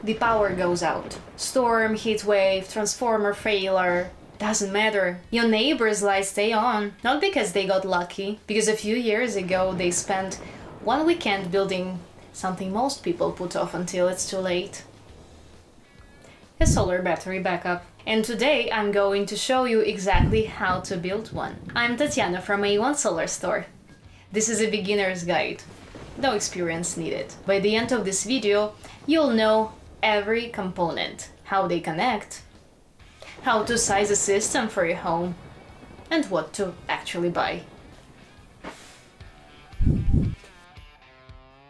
the power goes out. Storm, heat wave, transformer failure, doesn't matter. Your neighbor's lights stay on, not because they got lucky, because a few years ago they spent one weekend building something most people put off until it's too late. A solar battery backup. And today I'm going to show you exactly how to build one. I'm Tatiana from A1 Solar Store. This is a beginner's guide. No experience needed. By the end of this video, you'll know every component, how they connect, how to size a system for your home, and what to actually buy.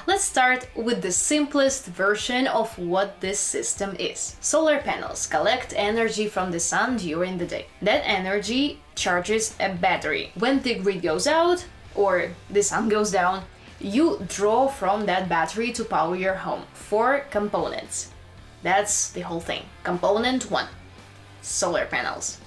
Let's start with the simplest version of what this system is. Solar panels collect energy from the sun during the day. That energy charges a battery. When the grid goes out or the sun goes down, you draw from that battery to power your home. 4 components. That's the whole thing. Component 1. Solar panels.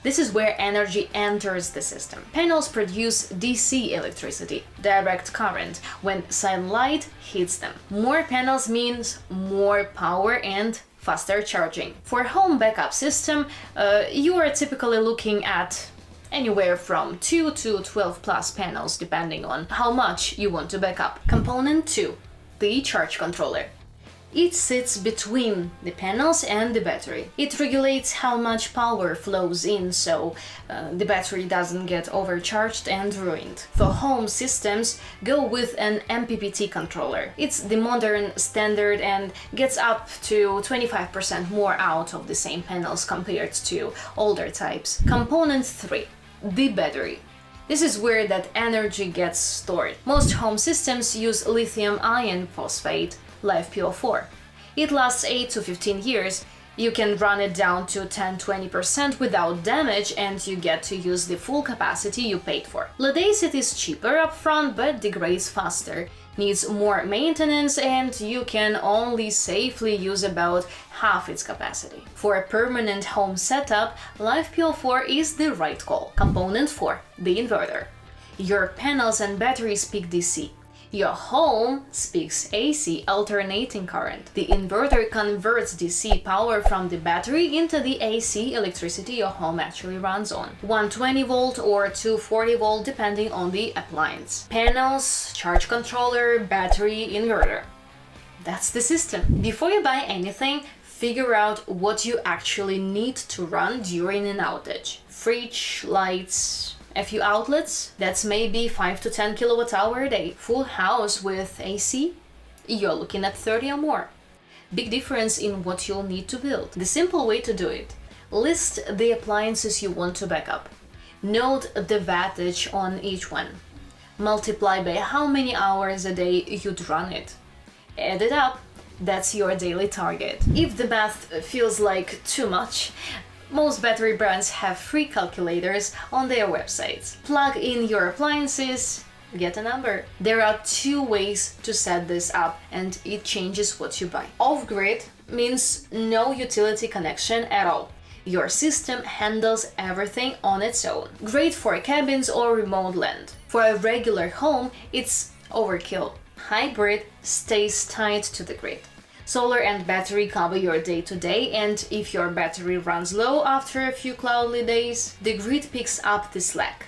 This is where energy enters the system. Panels produce DC electricity, direct current, when sunlight hits them. More panels means more power and faster charging. For home backup system, you are typically looking at anywhere from 2 to 12 plus panels depending on how much you want to back up. Component 2. The charge controller. It sits between the panels and the battery. It regulates how much power flows in so the battery doesn't get overcharged and ruined. For home systems, go with an MPPT controller. It's the modern standard and gets up to 25% more out of the same panels compared to older types. Component 3. The battery. This is where that energy gets stored. Most home systems use lithium iron phosphate, LiFePO4. It lasts 8 to 15 years. You can run it down to 10-20% without damage and you get to use the full capacity you paid for. Lead-acid is cheaper upfront but degrades faster, needs more maintenance, and you can only safely use about half its capacity. For a permanent home setup, LiFePO4 is the right call. Component 4. The inverter. Your panels and batteries speak DC. Your home speaks AC, alternating current. The inverter converts DC power from the battery into the AC electricity your home actually runs on. 120 volt or 240 volt depending on the appliance. Panels, charge controller, battery, inverter. That's the system. Before you buy anything, figure out what you actually need to run during an outage. Fridge, lights, a few outlets, that's maybe 5 to 10 kilowatt hour a day. Full house with AC, you're looking at 30 or more. Big difference in what you'll need to build. The simple way to do it: list the appliances you want to back up. Note the wattage on each one. Multiply by how many hours a day you'd run it. Add it up, that's your daily target. If the math feels like too much, most battery brands have free calculators on their websites. Plug in your appliances, get a number. There are 2 ways to set this up and it changes what you buy. Off-grid means no utility connection at all. Your system handles everything on its own. Great for cabins or remote land. For a regular home, it's overkill. Hybrid stays tied to the grid. Solar and battery cover your day-to-day, and if your battery runs low after a few cloudy days, the grid picks up the slack.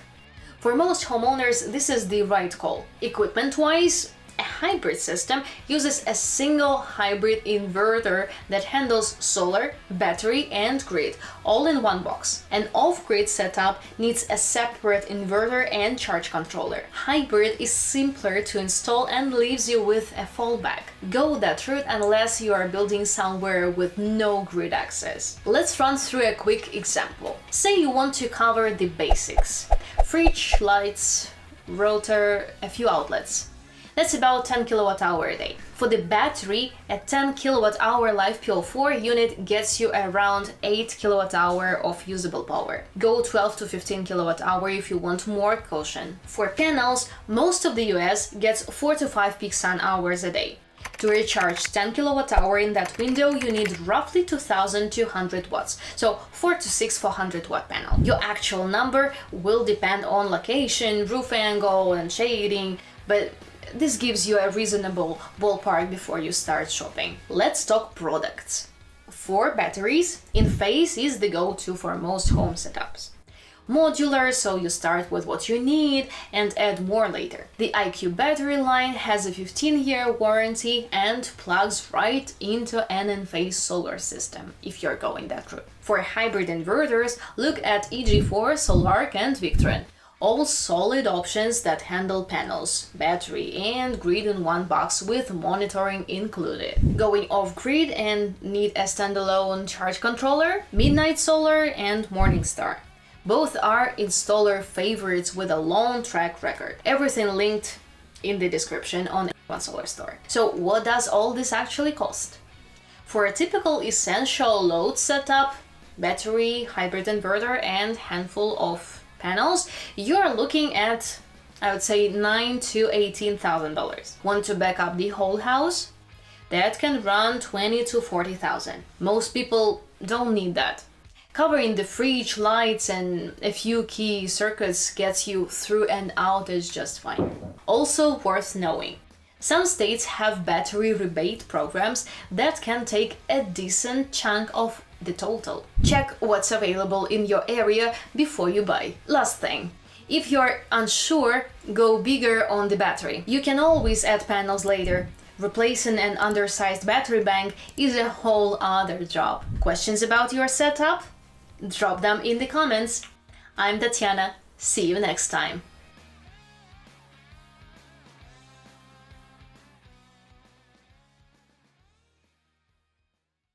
For most homeowners, this is the right call. Equipment-wise, a hybrid system uses a single hybrid inverter that handles solar, battery, and grid all in one box. An off-grid setup needs a separate inverter and charge controller. Hybrid is simpler to install and leaves you with a fallback. Go that route unless you are building somewhere with no grid access. Let's run through a quick example. Say you want to cover the basics: fridge, lights, router, a few outlets. That's about 10 kilowatt hour a day. For the battery, a 10 kilowatt hour LiFePO4 unit gets you around 8 kilowatt hour of usable power. Go 12 to 15 kilowatt hour if you want more caution. For panels, most of the US gets 4 to 5 peak sun hours a day. To recharge 10 kilowatt hour in that window, you need roughly 2200 watts, so 4 to 6 400 watt panel. Your actual number will depend on location, roof angle, and shading, but this gives you a reasonable ballpark before you start shopping. Let's talk products. For batteries, In-Phase is the go-to for most home setups. Modular, so you start with what you need and add more later. The IQ battery line has a 15-year warranty and plugs right into an In-Phase solar system, if you're going that route. For hybrid inverters, look at EG4, Solark and Victron. All solid options that handle panels, battery and grid in one box with monitoring included. Going off-grid and need a standalone charge controller? Midnight Solar and Morningstar. Both are installer favorites with a long track record. Everything linked in the description on One Solar Store. So what does all this actually cost? For a typical essential load setup, battery, hybrid inverter and handful of panels, you are looking at, I would say, $9,000 to $18,000. Want to back up the whole house? That can run $20,000 to $40,000. Most people don't need that. Covering the fridge, lights and a few key circuits gets you through an outage just fine. Also worth knowing, some states have battery rebate programs that can take a decent chunk of the total. Check what's available in your area before you buy. Last thing, if you're unsure, go bigger on the battery. You can always add panels later. Replacing an undersized battery bank is a whole other job. Questions about your setup? Drop them in the comments. I'm Tatiana. See you next time.